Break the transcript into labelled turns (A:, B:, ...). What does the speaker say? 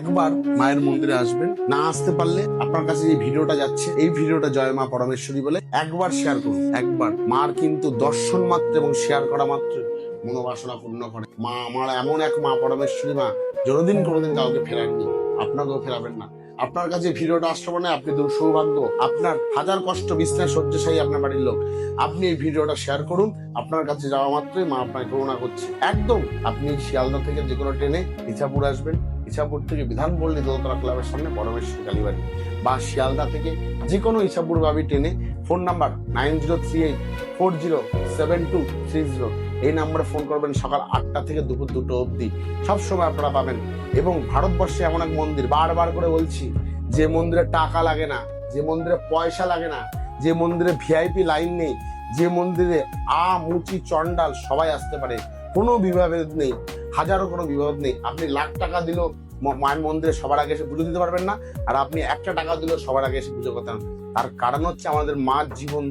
A: একবার মায়ের মন্দিরে আসবেন, না আসতে পারলে আপনার কাছে যে ভিডিওটা যাচ্ছে এই ভিডিওটা জয় মা পরমেশ্বরী বলে একবার শেয়ার করুন। একবার মার কিন্তু দর্শন মাত্র এবং শেয়ার করা মাত্র মনোবাসনা পূর্ণ করে। মা আমার এমন এক মা পরমেশ্বরী মা কোনোদিন কাউকে ফেরাননি, আপনাকেও ফেরাবেন না। আপনার কাছে ভিডিওটা আসতে মানে আপনি সৌভাগ্য, আপনার হাজার কষ্ট বিছনায় শয্যাশায়ী আপনার বাড়ির লোক, আপনি এই ভিডিওটা শেয়ার করুন। আপনার কাছে যাওয়া মাত্রই মা আপনাকে করুণা করছে। একদম আপনি শিয়ালদা থেকে যে কোনো ট্রেনে ইছাপুর আসবেন, ইছাপুর থেকে বিধানপল্লী দোতলা ক্লাবের সামনে পরমেশ্বরী কালীবাড়ি, বা শিয়ালদা থেকে যে কোনো ইছাপুর ভাবি ট্রেনে ফোন নাম্বার 9038407230, এই নাম্বারে ফোন করবেন। সকাল 8টা থেকে দুপুর 2টো অবধি সবসময় আপনারা পাবেন। এবং ভারতবর্ষে এমন এক মন্দির, বারবার করে বলছি, যে মন্দিরে টাকা লাগে না, যে মন্দিরে পয়সা লাগে না, যে মন্দিরে ভিআইপি লাইন নেই, যে মন্দিরে মুচি চন্ডাল সবাই আসতে পারে, কোনো বিভাবেদ নেই, হাজারো কোনো বিভাগ নেই। আপনি লাখ টাকা দিলেও মায়ের মন্দিরে সবার আগে এসে পুজো দিতে পারবেন না, আর আপনি 1টা টাকা দিলেও সবার আগে এসে পুজো করতে পারেন। তার কারণ হচ্ছে আমাদের মার জীবন